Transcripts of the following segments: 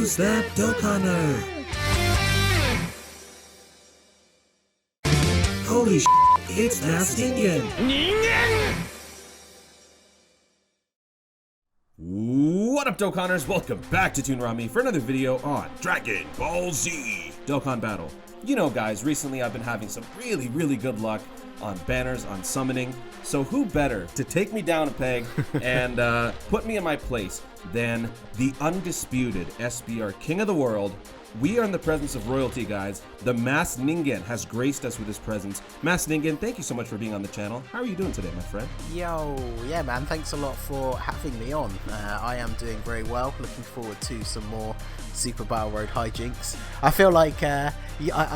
Who's that Dokkaner? Holy sh**, it's NINGEN! What up, Dokkanners? Welcome back to Toonrami for another video on Dragon Ball Z Dokkan Battle. You know, guys, recently I've been having some really good luck on banners, on summoning, so who better to take me down a peg and put me in my place than the undisputed SBR King of the World. We are in the presence of royalty, guys. The Masked NINGEN has graced us with his presence. Masked NINGEN, thank you so much for being on the channel. How are you doing today, my friend? Yo, yeah, man, thanks a lot for having me on. I am doing very well. Looking forward to some more Super Battle Road hijinks. I feel like I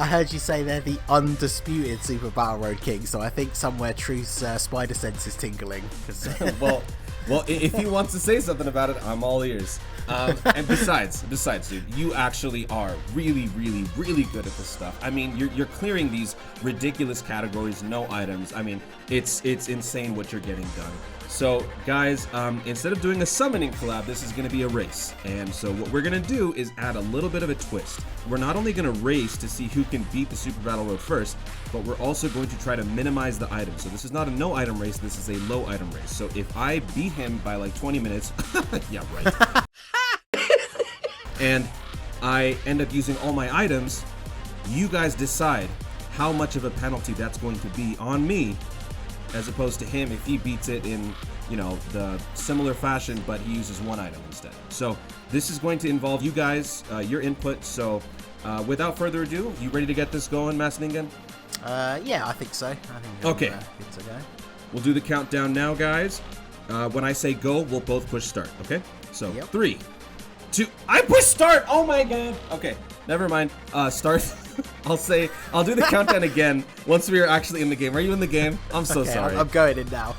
heard you say they're the undisputed Super Battle Road King, so I think somewhere Truth's spider sense is tingling. Well, if he wants to say something about it, I'm all ears. And besides, dude, you actually are really good at this stuff. I mean, you're clearing these ridiculous categories, no items. I mean, it's insane what you're getting done. So, guys, instead of doing a summoning collab, this is going to be a race. And so what we're going to do is add a little bit of a twist. We're not only going to race to see who can beat the Super Battle Road first, but we're also going to try to minimize the items. So this is not a no item race, this is a low item race. So if I beat him by like 20 minutes, yeah, right. And I end up using all my items, you guys decide how much of a penalty that's going to be on me, as opposed to him if he beats it in, you know, the similar fashion, but he uses one item instead. So this is going to involve you guys, your input. So without further ado, you ready to get this going, Masked NINGEN? Yeah, I think so. I think okay. Good to go. We'll do the countdown now, guys. When I say go, we'll both push start, okay? So, yep. 3, 2, I push start! Oh my god! Okay, never mind. Start. I'll do the countdown again once we are actually in the game. Are you in the game? I'm so sorry. I'm going in now.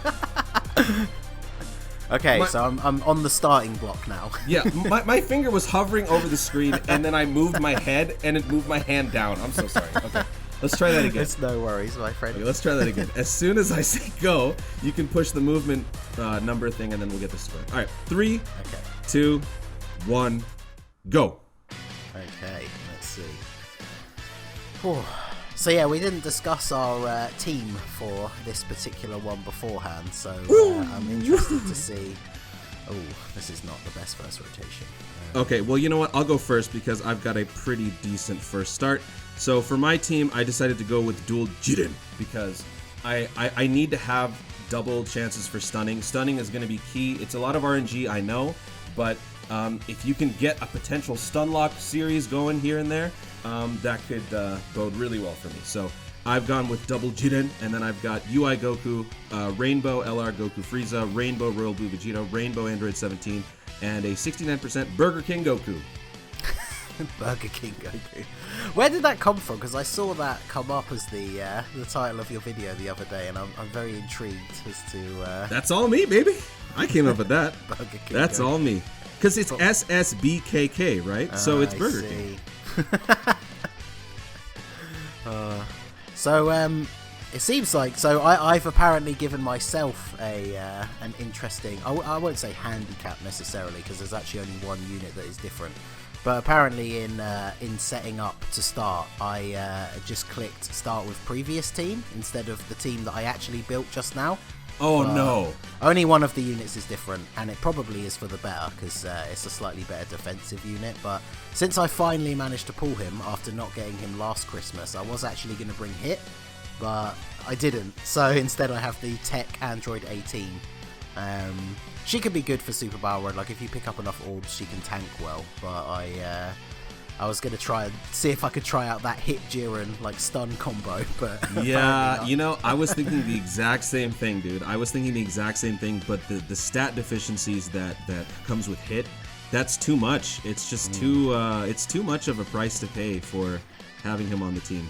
Okay, so I'm on the starting block now. Yeah, my finger was hovering over the screen, and then I moved my head, and it moved my hand down. I'm so sorry. Okay, let's try that again. It's no worries, my friend. Okay, let's try that again. As soon as I say go, you can push the movement number thing, and then we'll get this going. All right, 3, 2, 1, go. Okay, let's see. Whew. So yeah, we didn't discuss our team for this particular one beforehand, so I'm interested to see. Oh, this is not the best first rotation. Okay, well, you know what? I'll go first because I've got a pretty decent first start. So for my team, I decided to go with dual jiren because I need to have double chances for stunning. Stunning is going to be key. It's a lot of RNG, I know, but if you can get a potential stun lock series going here and there, that could bode really well for me. So I've gone with double jiren, and then I've got UI Goku, Rainbow LR Goku Frieza, Rainbow Royal Blue Vegeta, Rainbow Android 17, and a 69% Burger King Goku. Burger King Goku. Where did that come from? Because I saw that come up as the title of your video the other day, and I'm very intrigued as to... That's all me, baby. I came up with that. Burger King That's Goku. all me. Because it's SSBKK, right? So it's Burger King. It seems like I've apparently given myself an interesting, I won't say handicap necessarily, because there's actually only one unit that is different, but apparently in setting up to start, I just clicked start with previous team instead of the team that I actually built just now. Oh no! Only one of the units is different, and it probably is for the better because it's a slightly better defensive unit. But since I finally managed to pull him after not getting him last Christmas, I was actually going to bring Hit, but I didn't. So instead, I have the Tech Android 18. She could be good for Super Battle Road. Like if you pick up enough orbs, she can tank well. But I was going to try and see if I could try out that Hit Jiren like stun combo, but yeah, you know, I was thinking the exact same thing, dude. I was thinking the exact same thing, but the stat deficiencies that comes with Hit, that's too much. It's just it's too much of a price to pay for having him on the team.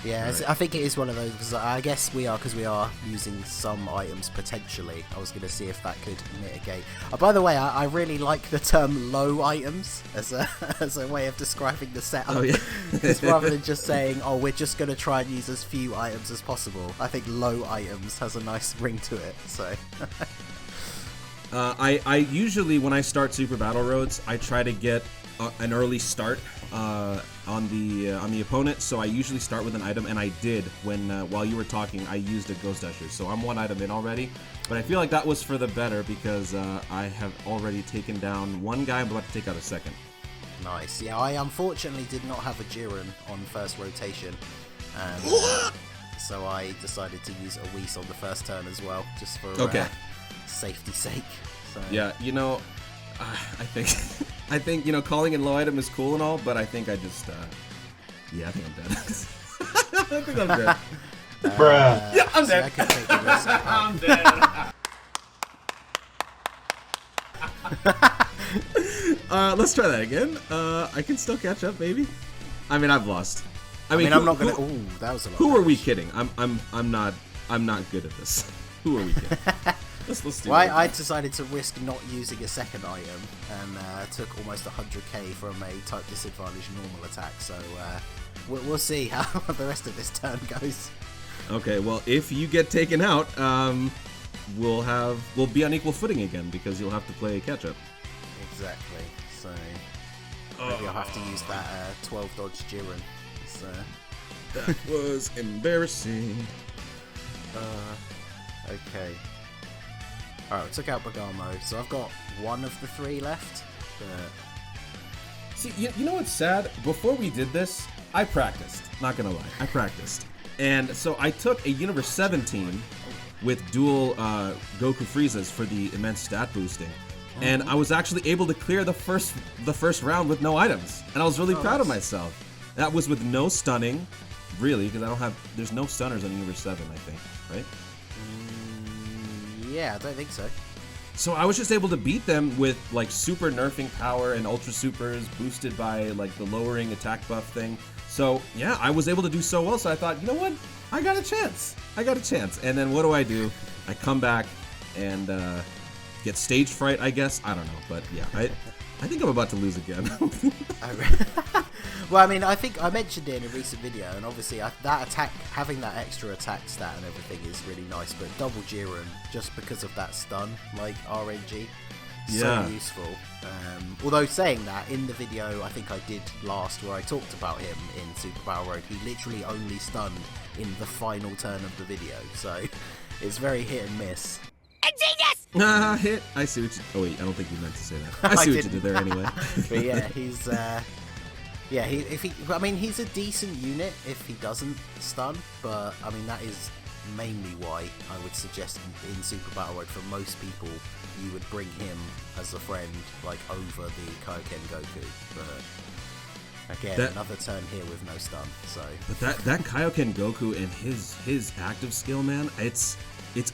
Yeah, right. I think it is one of those, because I guess we are using some items potentially. I was going to see if that could mitigate. Oh, by the way, I really like the term low items as a way of describing the setup. Oh, yeah. It's rather than just saying, oh, we're just going to try and use as few items as possible. I think low items has a nice ring to it, so... I usually, when I start Super Battle Roads, I try to get an early start on the opponent. So I usually start with an item, and I did while you were talking. I used a Ghost Usher, so I'm one item in already. But I feel like that was for the better because I have already taken down one guy. I'm about to take out a second. Nice. Yeah, I unfortunately did not have a jiren on first rotation, and so I decided to use a whis on the first turn as well, just for safety's sake. So. Yeah, you know, I think you know, calling in low item is cool and all, but I think I just yeah, I think I'm dead. I think I'm dead. Bruh. Yeah, I'm dead. I can take the risk. I'm dead. Let's try that again. I can still catch up, maybe. I mean, I've lost. I mean, I'm not gonna. Ooh, that was a lot. Who are we kidding? I'm not good at this. Who are we kidding? Let's do well, I decided to risk not using a second item and took almost 100k from a type disadvantage normal attack. So we'll see how the rest of this turn goes. Okay, well, if you get taken out, we'll be on equal footing again because you'll have to play catch up. Exactly. So maybe I'll have to use that 12 dodge jiren. So. That was embarrassing. Okay. Alright, we took out Bergamo, so I've got one of the three left. But... See, you know what's sad? Before we did this, I practiced. Not gonna lie, I practiced. And so I took a Universe 17 with dual Goku Friezas for the immense stat boosting. And I was actually able to clear the first round with no items. And I was really proud of myself. That was with no stunning, really, because there's no stunners on Universe 7, I think, right? Yeah, I don't think so. So I was just able to beat them with like super nerfing power and ultra supers boosted by like the lowering attack buff thing. So yeah, I was able to do so well. So I thought, you know what? I got a chance. And then what do? I come back and get stage fright, I guess. I don't know, but yeah, I think I'm about to lose again. Well, I mean, I think I mentioned it in a recent video, and obviously that attack, having that extra attack stat and everything is really nice, but double jiren, just because of that stun, like RNG, so useful. Although saying that, in the video I think I did last where I talked about him in Super Battle Road, he literally only stunned in the final turn of the video, so it's very hit and miss. Genius! Hit. I see what you... Oh wait, I don't think you meant to say that. I see what you did there anyway. But yeah, he's... Yeah, I mean, he's a decent unit if he doesn't stun, but I mean, that is mainly why I would suggest in Super Battle Road for most people, you would bring him as a friend, like, over the Kaioken Goku. But again, another turn here with no stun, so... But that Kaioken Goku and his active skill, man, it's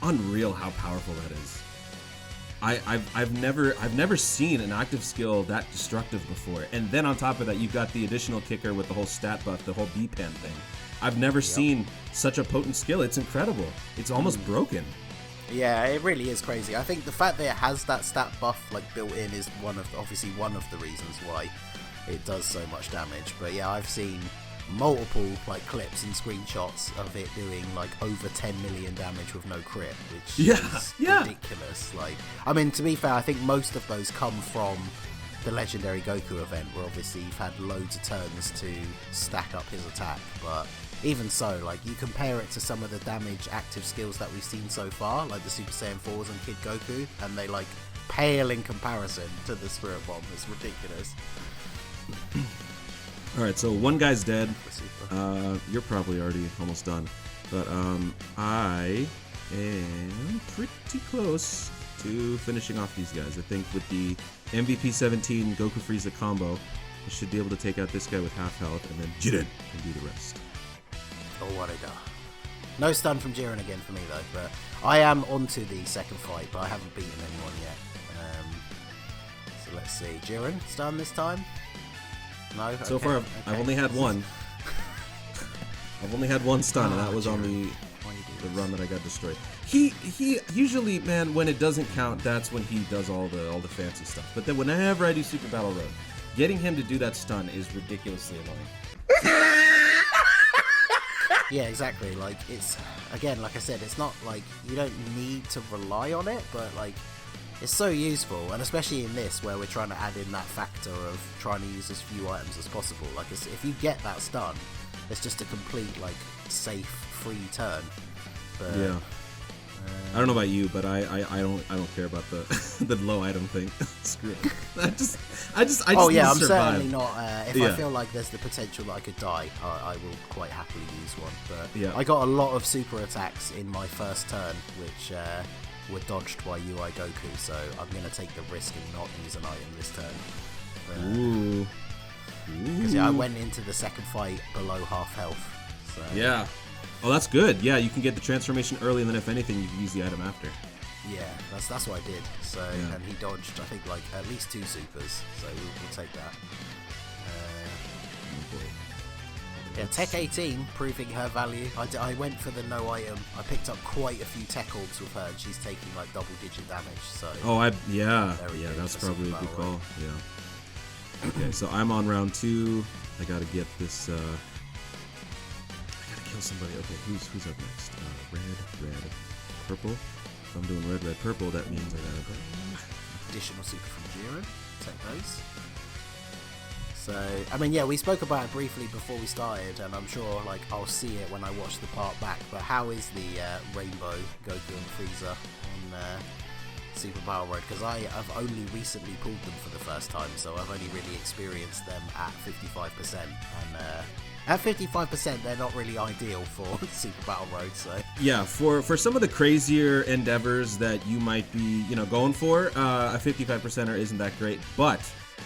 unreal how powerful that is. I've never seen an active skill that destructive before. And then on top of that, you've got the additional kicker with the whole stat buff, the whole B-pen thing. I've never seen such a potent skill. It's incredible. It's almost broken. Yeah, it really is crazy. I think the fact that it has that stat buff like built in is obviously one of the reasons why it does so much damage. But yeah, I've seen multiple like clips and screenshots of it doing like over 10 million damage with no crit, which is ridiculous. Like, I mean, to be fair, I think most of those come from the legendary Goku event, where obviously you've had loads of turns to stack up his attack. But even so, like, you compare it to some of the damage active skills that we've seen so far, like the Super Saiyan 4s and Kid Goku, and they like pale in comparison to the Spirit Bomb. It's ridiculous. Alright, so one guy's dead. You're probably already almost done. But I am pretty close to finishing off these guys. I think with the MVP 17 Goku Frieza combo, I should be able to take out this guy with half health, and then Jiren can do the rest. Oh, what a da. No stun from Jiren again for me though, but I am onto the second fight, but I haven't beaten anyone yet. So let's see. Jiren, stun this time? No? So far, I've only had one. I've only had one stun, and that was on the run that I got destroyed. He usually, man, when it doesn't count, that's when he does all the fancy stuff. But then whenever I do Super Battle Road, getting him to do that stun is ridiculously annoying. Yeah, exactly. Like, it's, again, like I said, it's not like you don't need to rely on it, but like, It's so useful, and especially in this where we're trying to add in that factor of trying to use as few items as possible. Like, if you get that stun, it's just a complete, like, safe, free turn. But, yeah. I don't know about you, but I don't care about the the low item thing. Screw it. I just oh yeah, need I'm to survive. certainly not. If I feel like there's the potential that I could die, I will quite happily use one. But I got a lot of super attacks in my first turn, which were dodged by UI Goku, so I'm gonna take the risk and not use an item this turn. Ooh. Because I went into the second fight below half health. So. Yeah. Oh, that's good. Yeah, you can get the transformation early, and then if anything, you can use the item after. Yeah, that's what I did. So, and he dodged, I think, like at least 2 supers. So we'll take that. Yeah, Tech 18 proving her value. I went for the no item. I picked up quite a few Tech Orbs with her, and she's taking like double-digit damage. So. Oh, that's probably a good call. Yeah. Okay, so I'm on round 2. I gotta get this. Kill somebody. Okay, who's up next? Red, purple. If I'm doing red, purple, that means I gotta go. Additional super from jiren. Take those. So, I mean, yeah, we spoke about it briefly before we started, and I'm sure, like, I'll see it when I watch the part back. But how is the Rainbow Goku and Frieza on Super Battle Road? Because I've only recently pulled them for the first time, so I've only really experienced them at 55%, and at 55%, they're not really ideal for Super Battle Road, so... Yeah, for some of the crazier endeavors that you might be, going for, a 55%er isn't that great, but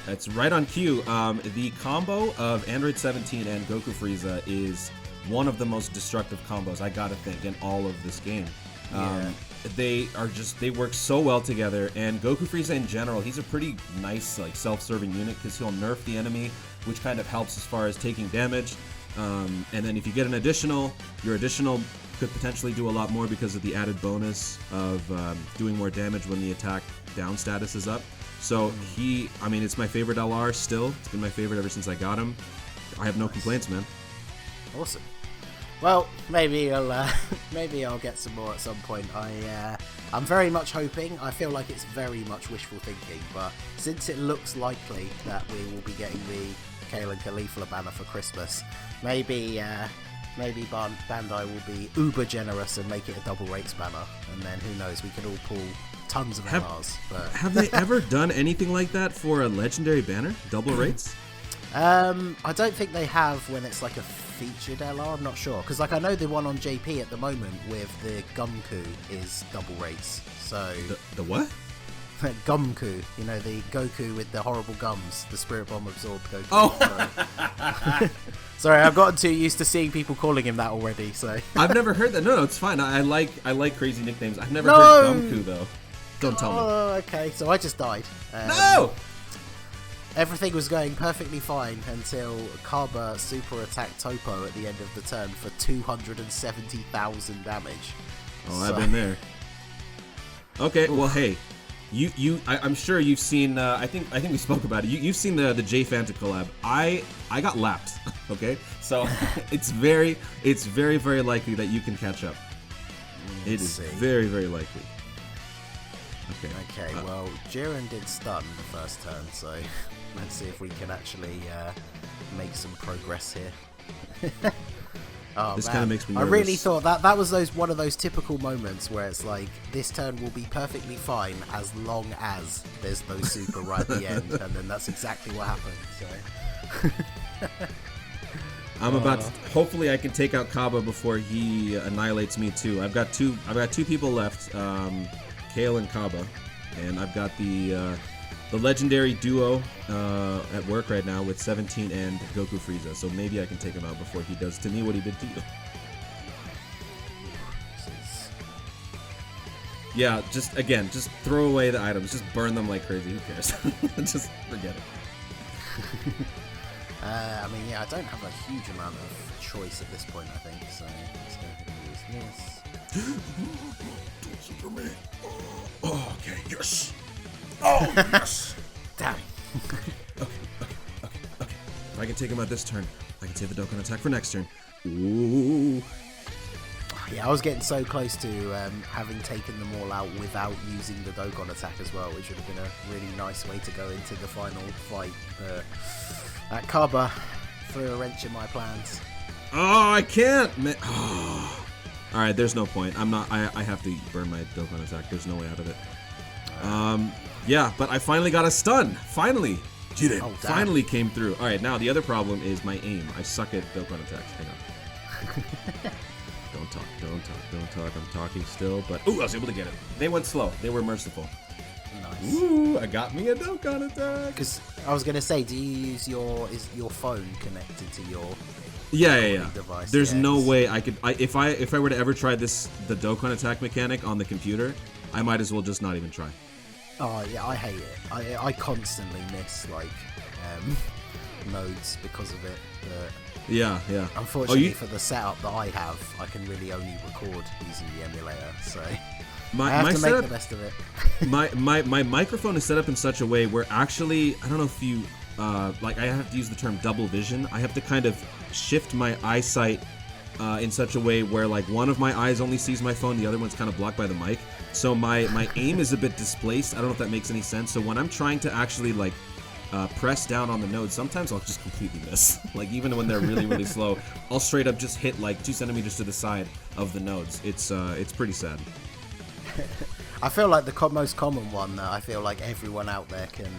that's right on cue. The combo of Android 17 and Goku Frieza is one of the most destructive combos, I gotta think, in all of this game. They work so well together, and Goku Frieza in general, he's a pretty nice, like, self-serving unit, because he'll nerf the enemy, which kind of helps as far as taking damage. And then if you get an additional, your additional could potentially do a lot more because of the added bonus of doing more damage when the attack down status is up. So it's my favorite LR still. It's been my favorite ever since I got him. I have no complaints, man. Awesome. Well, maybe I'll get some more at some point. I'm very much hoping. I feel like it's very much wishful thinking, but since it looks likely that we will be getting the Kale and Caulifla banner for Christmas, maybe Bandai will be uber generous and make it a double rates banner, and then who knows, we can all pull tons of MRs. But have they ever done anything like that for a legendary banner? Double rates? I don't think they have when it's like a featured LR. I'm not sure, because like I know the one on JP at the moment with the Gumku is double rates. So the what? Gumku, the Goku with the horrible gums, the Spirit Bomb absorbed Goku. Oh! Sorry, I've gotten too used to seeing people calling him that already, so... I've never heard that. No, it's fine. I like crazy nicknames. I've never heard Gumku, though. Don't tell me. Oh, okay, so I just died. No! Everything was going perfectly fine until Cabba super attacked Toppo at the end of the turn for 270,000 damage. Oh, I've been there. Okay, well, hey. I'm sure you've seen. I think we spoke about it. You've seen the J Fanta collab. I got lapped. Okay, so it's very very likely that you can catch up. It is very very likely. Okay. Well, Jiren did stun the first turn, so let's see if we can actually make some progress here. Oh, this kind of makes me nervous. I really thought that was one of those typical moments where it's like, this turn will be perfectly fine as long as there's no super right at the end, and then that's exactly what happened. So I'm about to, hopefully I can take out Cabba before he annihilates me too. I've got two people left, Kale and Cabba, and I've got the legendary duo at work right now with 17 and Goku Frieza, so maybe I can take him out before he does to me what he did to you. Yeah, just throw away the items, just burn them like crazy, who cares? Just forget it. I don't have a huge amount of choice at this point, I think, so let's go ahead and use this. Do it for me. Oh, okay, yes! Oh, yes! Damn. Okay. If I can take him out this turn, I can save the Dokkan attack for next turn. Ooh. Yeah, Yeah, I was getting so close to having taken them all out without using the Dokkan attack as well, which would have been a really nice way to go into the final fight. That cabba threw a wrench in my plans. Oh, I can't, man. Oh. All right, there's no point. I'm not. I have to burn my Dokkan attack. There's no way out of it. Yeah, but I finally got a stun. Finally, jiren. Oh, finally came through. All right, now the other problem is my aim. I suck at Dokkan attacks. Hang on. Don't talk. I'm talking still, but ooh, I was able to get it. They went slow. They were merciful. Nice. Ooh, I got me a Dokkan attack. Because I was gonna say, do you use is your phone connected to your Yeah. device? There's no way I could. If I were to ever try the Dokkan attack mechanic on the computer, I might as well just not even try. Oh yeah, I hate it. I constantly miss like nodes because of it. But Yeah. unfortunately, for the setup that I have, I can really only record using the emulator. So I have to make the best of it. my microphone is set up in such a way where actually, I don't know if you like, I have to use the term double vision. I have to kind of shift my eyesight in such a way where like one of my eyes only sees my phone, the other one's kind of blocked by the mic. So my aim is a bit displaced. I don't know if that makes any sense. So when I'm trying to actually like press down on the node, sometimes I'll just completely miss. Like even when they're really slow, I'll straight up just hit like 2 centimeters to the side of the nodes. It's pretty sad. I feel like the most common one that I feel like everyone out there can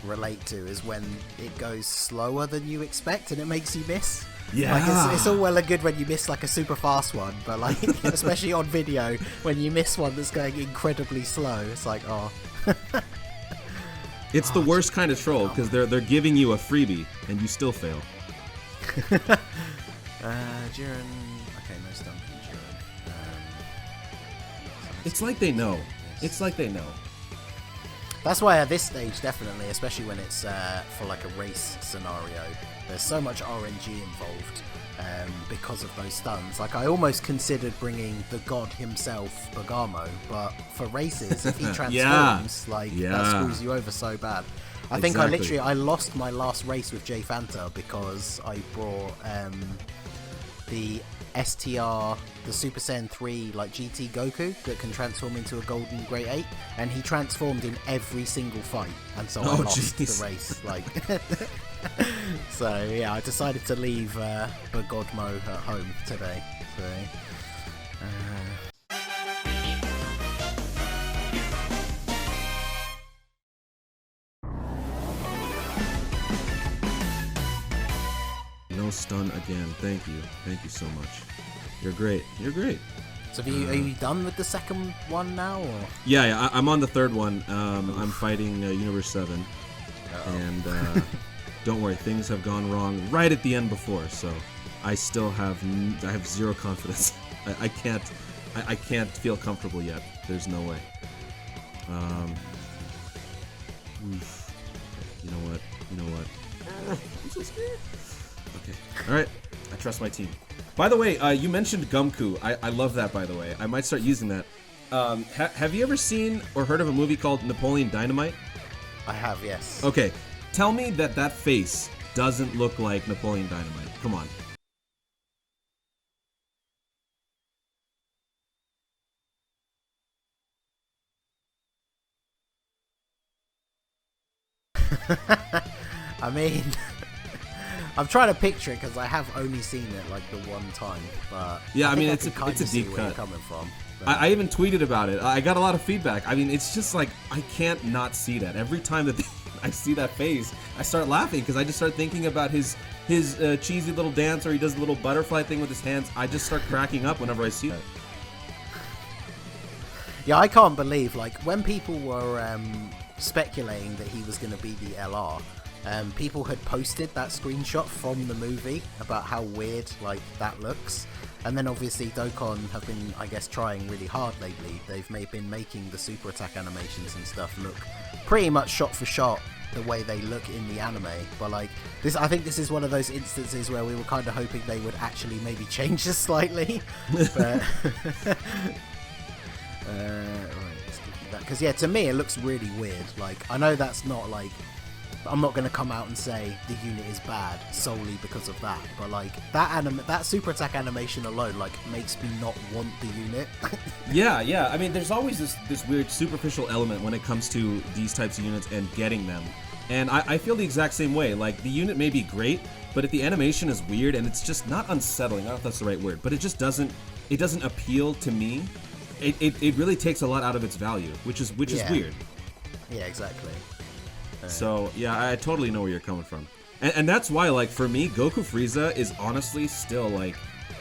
relate to is when it goes slower than you expect and it makes you miss. Yeah. Like it's all well and good when you miss like a super fast one, but like especially on video, when you miss one that's going incredibly slow, it's like, oh. It's the worst kind of troll because they're giving you a freebie and you still fail. Jiren. Okay, no stun from Jiren. It's like they know. Yes. It's like they know. That's why at this stage, definitely, especially when it's for like a race scenario, there's so much RNG involved because of those stuns. Like I almost considered bringing the god himself, Bergamo, but for races, if he transforms, that screws you over so bad. I think I lost my last race with J Fanta because I brought the STR, the Super Saiyan 3 like GT Goku that can transform into a golden Great 8, and he transformed in every single fight, and so I lost the race. Like, so yeah, I decided to leave Bergamo at home today. So. No stun again. Thank you so much. You're great. So are you done with the second one now? Or? Yeah, I'm on the third one. I'm fighting Universe 7, and don't worry, things have gone wrong right at the end before, so I still have zero confidence. I can't feel comfortable yet. There's no way. Oof. You know what? I'm so scared. Okay. All right. I trust my team. By the way, you mentioned Gumku. I love that, by the way. I might start using that. Have you ever seen or heard of a movie called Napoleon Dynamite? I have, yes. Okay. Tell me that face doesn't look like Napoleon Dynamite. Come on. I mean, I'm trying to picture it because I have only seen it like the one time. But yeah, I mean, it's a deep where cut. you're coming from. I even tweeted about it. I got a lot of feedback. I mean, it's just like I can't not see that. Every time that I see that face, I start laughing because I just start thinking about his cheesy little dance where he does the little butterfly thing with his hands. I just start cracking up whenever I see that. Yeah, I can't believe, like, when people were speculating that he was going to be the LR, people had posted that screenshot from the movie about how weird, like, that looks. And then obviously Dokkan have been, I guess, trying really hard lately. They've been making the super attack animations and stuff look pretty much shot for shot the way they look in the anime. But like this, I think this is one of those instances where we were kind of hoping they would actually maybe change this slightly. But right, let's give you that, because yeah, to me it looks really weird. Like I know that's not like I'm not going to come out and say the unit is bad solely because of that, but like that super attack animation alone like makes me not want the unit. Yeah. I mean, there's always this weird superficial element when it comes to these types of units and getting them. And I feel the exact same way. Like, the unit may be great, but if the animation is weird and it's just not unsettling, I don't know if that's the right word, but it just doesn't appeal to me. It really takes a lot out of its value, which is weird. Yeah, exactly. So yeah, I totally know where you're coming from, and that's why, like, for me, Goku Frieza is honestly still like,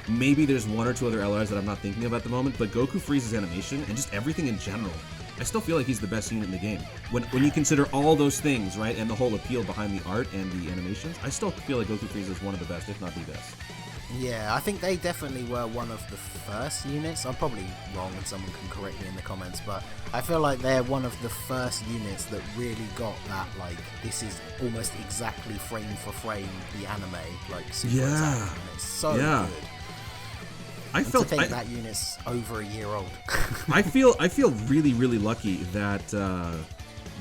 maybe there's one or two other LRs that I'm not thinking of at the moment, but Goku Frieza's animation and just everything in general, I still feel like he's the best unit in the game. When you consider all those things, right, and the whole appeal behind the art and the animations, I still feel like Goku Frieza is one of the best, if not the best. Yeah, I think they definitely were one of the first units. I'm probably wrong and someone can correct me in the comments, but I feel like they're one of the first units that really got that, like, this is almost exactly frame for frame the anime, like, super attack. And it's so good. I felt to think that unit's over a year old. I feel really, really lucky that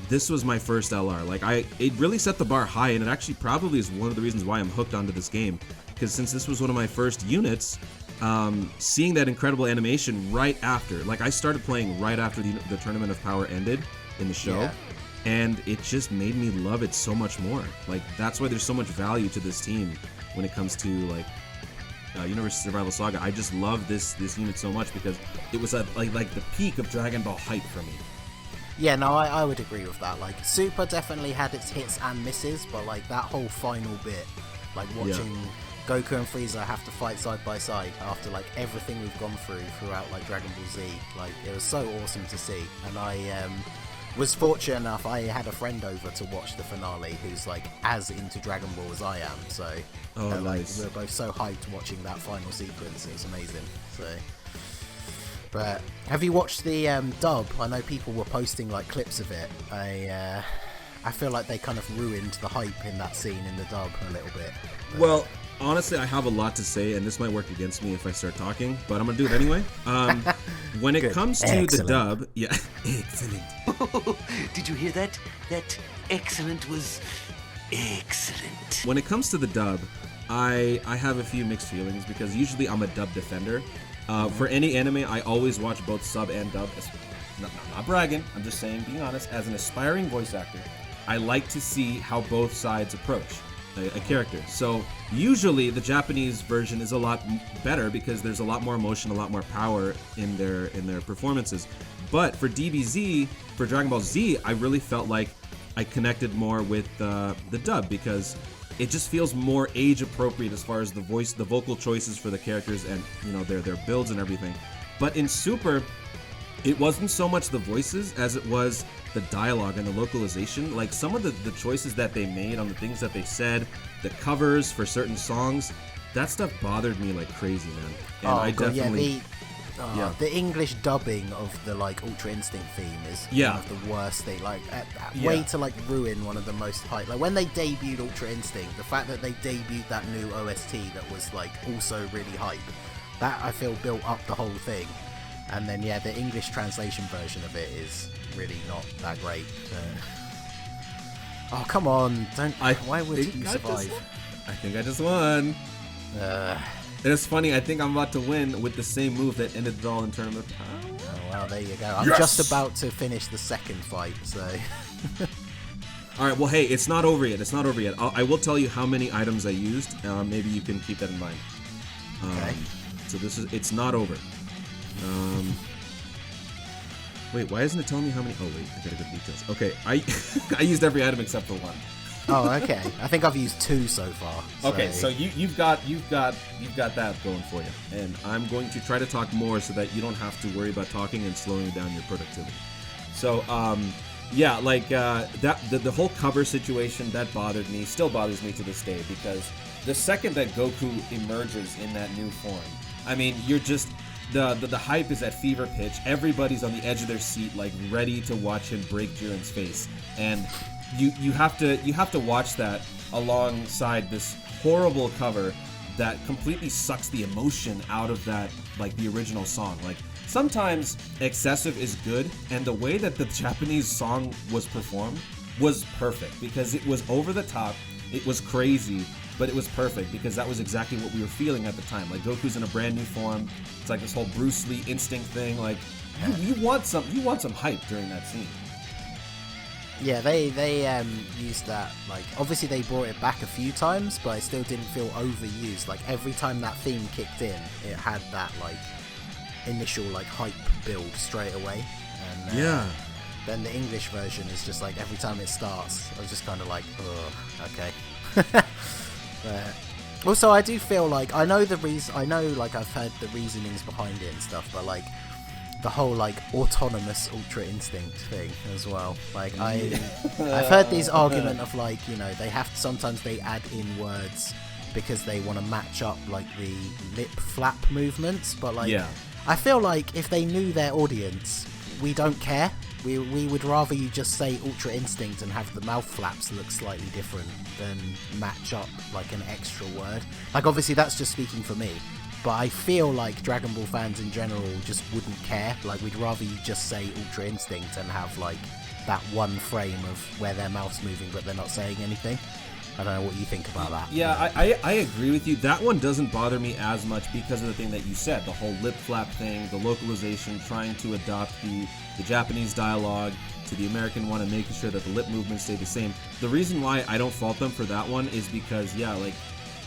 this was my first LR. Like, it really set the bar high, and it actually probably is one of the reasons why I'm hooked onto this game. Because since this was one of my first units, seeing that incredible animation right after, like, I started playing right after the Tournament of Power ended in the show, and it just made me love it so much more. Like, that's why there's so much value to this team when it comes to, like, Universe Survival Saga. I just love this unit so much because it was like the peak of Dragon Ball hype for me. Yeah, no, I would agree with that. Like, Super definitely had its hits and misses, but like that whole final bit, like watching Goku and Frieza have to fight side by side after like everything we've gone throughout like Dragon Ball Z, like it was so awesome to see. And I was fortunate enough, I had a friend over to watch the finale who's like as into Dragon Ball as I am, so nice. We were both so hyped watching that final sequence. It was amazing. So, but have you watched the dub? I know people were posting like clips of it. I feel like they kind of ruined the hype in that scene in the dub a little bit. But, well, honestly, I have a lot to say, and this might work against me if I start talking, but I'm gonna do it anyway. When it comes to the dub, excellent. Did you hear that? That excellent was excellent. When it comes to the dub, I have a few mixed feelings because usually I'm a dub defender. For any anime, I always watch both sub and dub. Not bragging, I'm just saying, being honest, as an aspiring voice actor, I like to see how both sides approach a character. So usually the Japanese version is a lot better because there's a lot more emotion, a lot more power in their performances. But for DBZ, for Dragon Ball Z, I really felt like I connected more with the dub because it just feels more age appropriate as far as the vocal choices for the characters and, you know, their builds and everything. But in Super, it wasn't so much the voices as it was the dialogue and the localization. Like, some of the choices that they made on the things that they said, the covers for certain songs, that stuff bothered me like crazy, man. And I definitely... the English dubbing of the like Ultra Instinct theme is one of the worst thing. Like, way to like ruin one of the most hype. Like when they debuted Ultra Instinct, the fact that they debuted that new OST that was like also really hype, that I feel built up the whole thing. And then the English translation version of it is really not that great. Oh come on! Why would you survive? I think I just won. It's funny, I think I'm about to win with the same move that ended it all in Tournament of Power. Oh, well, there you go. I'm just about to finish the second fight, so... Alright, well, hey, it's not over yet. I will tell you how many items I used. Maybe you can keep that in mind. Okay. So it's not over. Wait, why isn't it telling me how many? Oh, wait, I gotta go to details. Okay, I used every item except for one. Oh, okay. I think I've used 2 so far. So. Okay, so you've got that going for you, and I'm going to try to talk more so that you don't have to worry about talking and slowing down your productivity. So, the whole cover situation that bothered me, still bothers me to this day, because the second that Goku emerges in that new form, I mean, you're just the hype is at fever pitch. Everybody's on the edge of their seat, like ready to watch him break Jiren's face, and you have to watch that alongside this horrible cover that completely sucks the emotion out of that, like the original song. Like, sometimes excessive is good, and the way that the Japanese song was performed was perfect because it was over the top, it was crazy, but it was perfect because that was exactly what we were feeling at the time. Like, Goku's in a brand new form. It's like this whole Bruce Lee instinct thing. Like, you want some hype during that scene. Yeah, they used that, like, obviously they brought it back a few times, but it still didn't feel overused. Like, every time that theme kicked in, it had that, like, initial, like, hype build straight away. And then the English version is just like, every time it starts, I was just kind of like, ugh, okay. Also, I do feel like, I know, like, I've heard the reasonings behind it and stuff, but, like, the whole, like, autonomous Ultra Instinct thing as well. Like, I've heard these argument of, like, you know, sometimes they add in words because they want to match up, like, the lip flap movements, but, like, I feel like if they knew their audience, we don't care. We would rather you just say Ultra Instinct and have the mouth flaps look slightly different than match up, like, an extra word. Like, obviously that's just speaking for me, but I feel like Dragon Ball fans in general just wouldn't care. Like, we'd rather you just say Ultra Instinct and have, like, that one frame of where their mouth's moving but they're not saying anything. I don't know what you think about that. Yeah, I agree with you. That one doesn't bother me as much because of the thing that you said, the whole lip flap thing, the localization, trying to adopt the Japanese dialogue to the American one and making sure that the lip movements stay the same. The reason why I don't fault them for that one is because, yeah, like,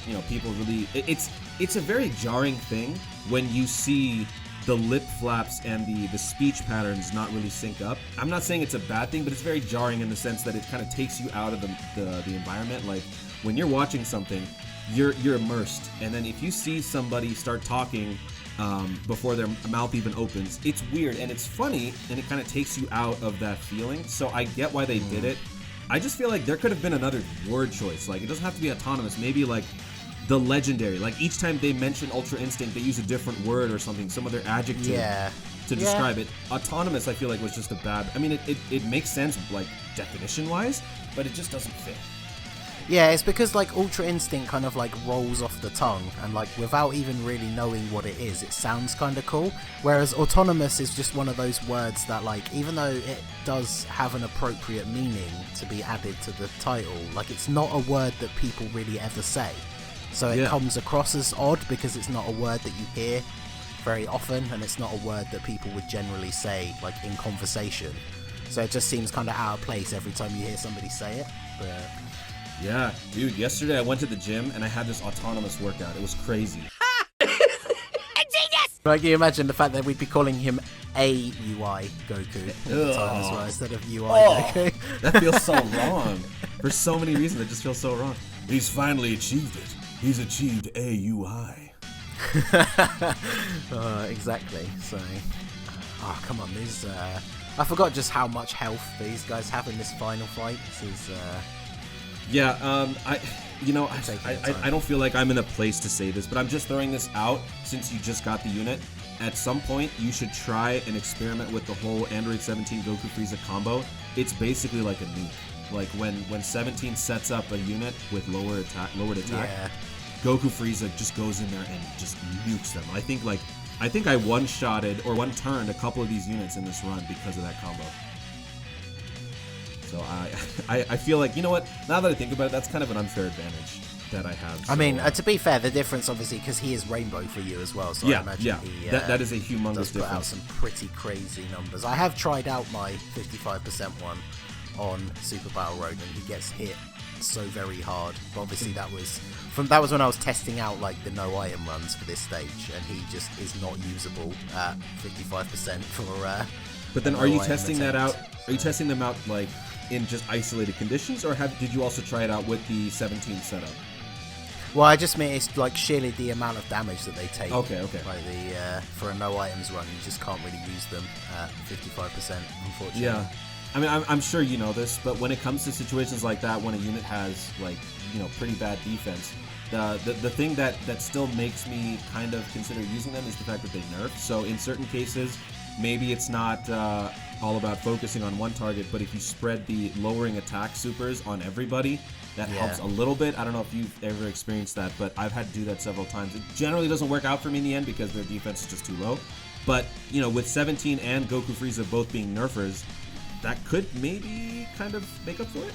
you know, people really... It's a very jarring thing when you see the lip flaps and the speech patterns not really sync up. I'm not saying it's a bad thing, but it's very jarring in the sense that it kind of takes you out of the environment. Like, when you're watching something, you're immersed, and then if you see somebody start talking before their mouth even opens, it's weird and it's funny, and it kind of takes you out of that feeling. So I get why they did it. I just feel like there could have been another word choice. Like, it doesn't have to be autonomous. Maybe, like, the legendary. Like, each time they mention Ultra Instinct, they use a different word or something, some other adjective to describe it. Autonomous, I feel like, was just a bad... I mean, it makes sense, like, definition-wise, but it just doesn't fit. Yeah, it's because, like, Ultra Instinct kind of, like, rolls off the tongue, and, like, without even really knowing what it is, it sounds kind of cool. Whereas autonomous is just one of those words that, like, even though it does have an appropriate meaning to be added to the title, like, it's not a word that people really ever say. So it comes across as odd because it's not a word that you hear very often, and it's not a word that people would generally say, like, in conversation. So it just seems kind of out of place every time you hear somebody say it. But yeah, dude, yesterday I went to the gym and I had this autonomous workout. It was crazy. Genius! Like, you imagine the fact that we'd be calling him AUI Goku all the time as well, instead of UI Goku. That feels so wrong. For so many reasons, it just feels so wrong. He's finally achieved it. He's achieved AUI. Exactly. So, come on, these. I forgot just how much health these guys have in this final fight. This is. I don't feel like I'm in a place to say this, but I'm just throwing this out since you just got the unit. At some point, you should try and experiment with the whole Android 17 Goku Frieza combo. It's basically like a nuke. Like, when 17 sets up a unit with lowered attack, Goku Frieza just goes in there and just nukes them. I think I one-shotted or one-turned a couple of these units in this run because of that combo. So I feel like, you know what, now that I think about it, that's kind of an unfair advantage that I have. So, I mean, to be fair, the difference, obviously, because he is Rainbow for you as well, so I imagine that is a humongous does put difference. Out some pretty crazy numbers. I have tried out my 55% one on Super Battle Road, and he gets hit so very hard. But obviously that was when I was testing out, like, the no item runs for this stage, and he just is not usable at 55% for but then are you testing that out? Are you testing them out, like, in just isolated conditions, or did you also try it out with the 17 setup? Well, I just mean it's like sheerly the amount of damage that they take. Okay. Like for a no items run, you just can't really use them at 55%, unfortunately. Yeah. I mean, I'm sure you know this, but when it comes to situations like that, when a unit has, like, you know, pretty bad defense, the thing that still makes me kind of consider using them is the fact that they nerf. So in certain cases, maybe it's not all about focusing on one target, but if you spread the lowering attack supers on everybody, that helps a little bit. I don't know if you've ever experienced that, but I've had to do that several times. It generally doesn't work out for me in the end because their defense is just too low. But, you know, with 17 and Goku Frieza both being nerfers, that could maybe kind of make up for it.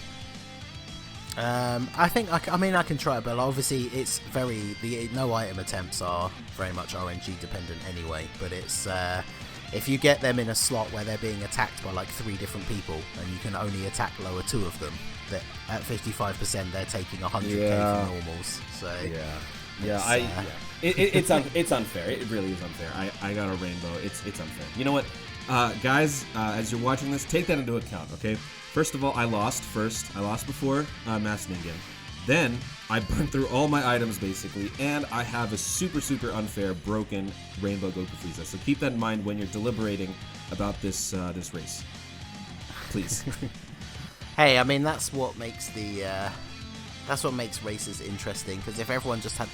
I think I can try it, but obviously it's the no item attempts are very much RNG dependent anyway. But it's if you get them in a slot where they're being attacked by like 3 different people, and you can only attack lower 2 of them, that at 55% they're taking 100k for normals. So it's unfair. It really is unfair. I got a rainbow. It's unfair. You know what, guys? As you're watching this, take that into account. Okay. First of all, I lost before Masked NINGEN. Then I burned through all my items basically, and I have a super unfair broken Rainbow Goku Frieza. So keep that in mind when you're deliberating about this race, please. Hey, I mean that's what makes races interesting. Because if everyone just had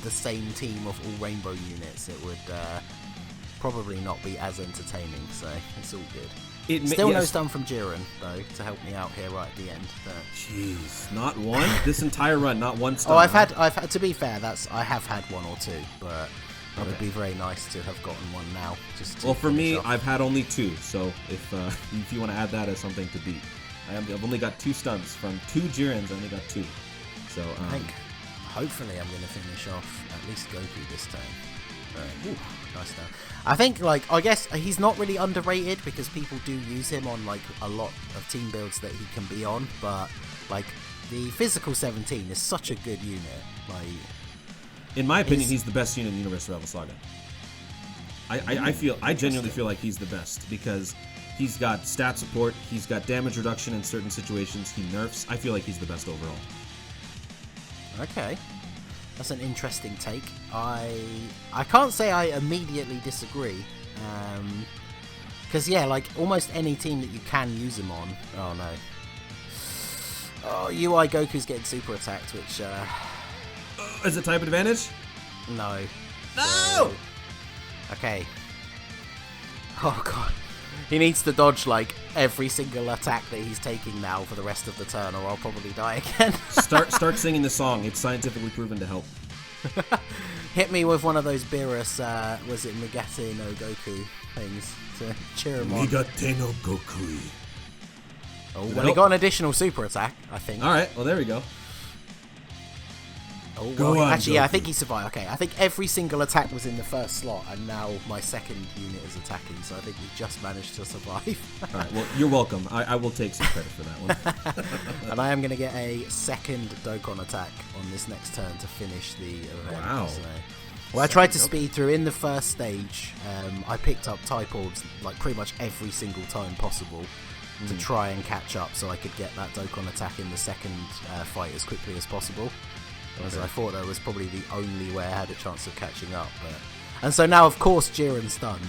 the same team of all Rainbow units, it would probably not be as entertaining. So it's all good. No stun from Jiren, though, to help me out here right at the end. But... Jeez, not one? This entire run, not one stun? Oh, I've had. To be fair, I have had 1 or 2, but it would be very nice to have gotten one now. Well, for me, I've had only 2, so if you want to add that as something to beat, I've only got 2 stuns from 2 Jirens. I only got 2. So I think hopefully I'm going to finish off at least Goku this time. Nice stun. I think, I guess he's not really underrated because people do use him on, a lot of team builds that he can be on, but, the physical 17 is such a good unit. In my opinion, he's the best unit in the universe of Rebel Saga. I genuinely feel like he's the best because he's got stat support, he's got damage reduction in certain situations, he nerfs. I feel like he's the best overall. Okay. That's an interesting take. I can't say I immediately disagree. Because, almost any team that you can use him on... Oh, no. Oh, UI Goku's getting super attacked, which... Is it type advantage? No. No! So, okay. Oh, God. He needs to dodge, every single attack that he's taking now for the rest of the turn, or I'll probably die again. Start singing the song. It's scientifically proven to help. Hit me with one of those beerus, was it Migate no Goku things to cheer him on. Migate no Gokui. Oh, well, he got an additional super attack, I think. Alright, well, there we go. Oh, well, actually, yeah, I think he survived. Okay, I think every single attack was in the first slot, and now my second unit is attacking, so I think we just managed to survive. Alright, well, you're welcome. I will take some credit for that one. And I am going to get a second Dokkan attack on this next turn to finish the event. Wow. So, well, I tried to speed through in the first stage. I picked up type orbs pretty much every single time possible to try and catch up so I could get that Dokkan attack in the second fight as quickly as possible. As I thought that was probably the only way I had a chance of catching up. And so now, of course, Jiren's stunned.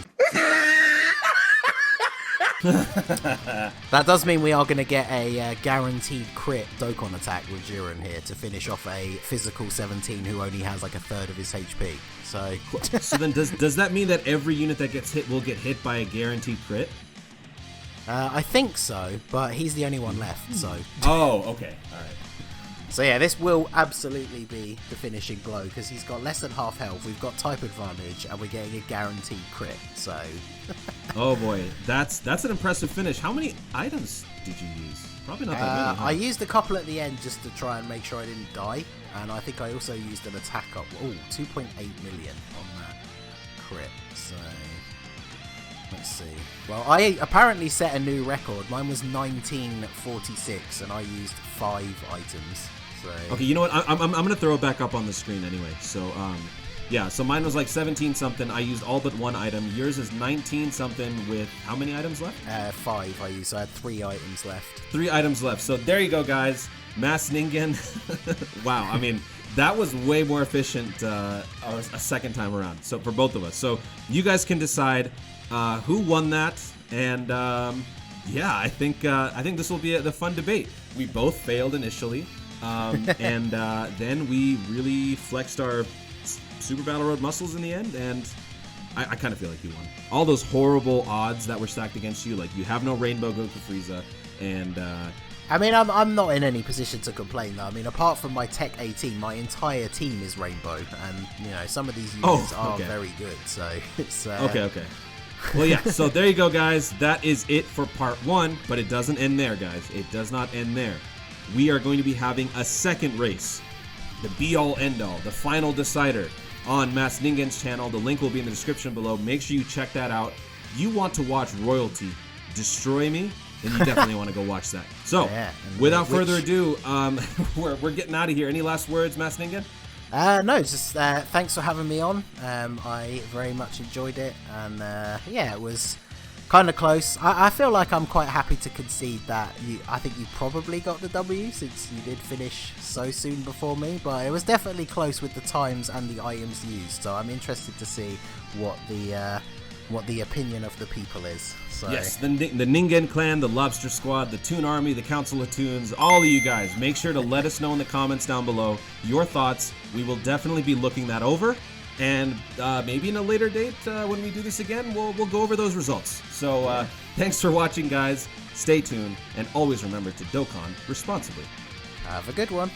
That does mean we are going to get a guaranteed crit Dokkan attack with Jiren here to finish off a physical 17 who only has a third of his HP. So then does that mean that every unit that gets hit will get hit by a guaranteed crit? I think so, but he's the only one left, so... Oh, okay. All right. So yeah, this will absolutely be the finishing blow because he's got less than half health, we've got type advantage, and we're getting a guaranteed crit, so... Oh boy, that's an impressive finish. How many items did you use? Probably not that many, huh? I used a couple at the end just to try and make sure I didn't die, and I think I also used an attack up... Oh, 2.8 million on that crit, so... Let's see. Well, I apparently set a new record. Mine was 1946, and I used 5 items. So. Okay, you know what? I'm gonna throw it back up on the screen anyway. So yeah. So mine was 17 something. I used all but 1 item. Yours is 19 something with how many items left? 5 I used. So I had 3 items left. 3 items left. So there you go, guys. Masked NINGEN. Wow. I mean, that was way more efficient a second time around. So for both of us. So you guys can decide. Who won that? And yeah, I think this will be the fun debate. We both failed initially, and then we really flexed our Super Battle Road muscles in the end. And I kind of feel like you won. All those horrible odds that were stacked against you, like you have no Rainbow Goku Frieza, and I mean, I'm not in any position to complain though. I mean, apart from my Tech 18, my entire team is Rainbow, and you know some of these units are very good. So it's okay. Well, yeah, so there you go, guys. That is it for part 1, but it doesn't end there, guys. It does not end there. We are going to be having a second race, the be-all, end-all, the final decider on NINGEN's channel. The link will be in the description below. Make sure you check that out. You want to watch Royalty destroy me, then you definitely want to go watch that. So, without further ado, we're getting out of here. Any last words, NINGEN? No, just thanks for having me on. I very much enjoyed it, and yeah, it was kind of close. I feel like I'm quite happy to concede that I think you probably got the W since you did finish so soon before me, but it was definitely close with the times and the items used, so I'm interested to see what the opinion of the people is. So. Yes, the NINGEN clan, the Lobster Squad, the Toon Army, the Council of Toons, all of you guys, make sure to let us know in the comments down below your thoughts. We will definitely be looking that over, and maybe in a later date when we do this again, we'll go over those results. So thanks for watching, guys. Stay tuned, and always remember to Dokkan responsibly. Have a good one.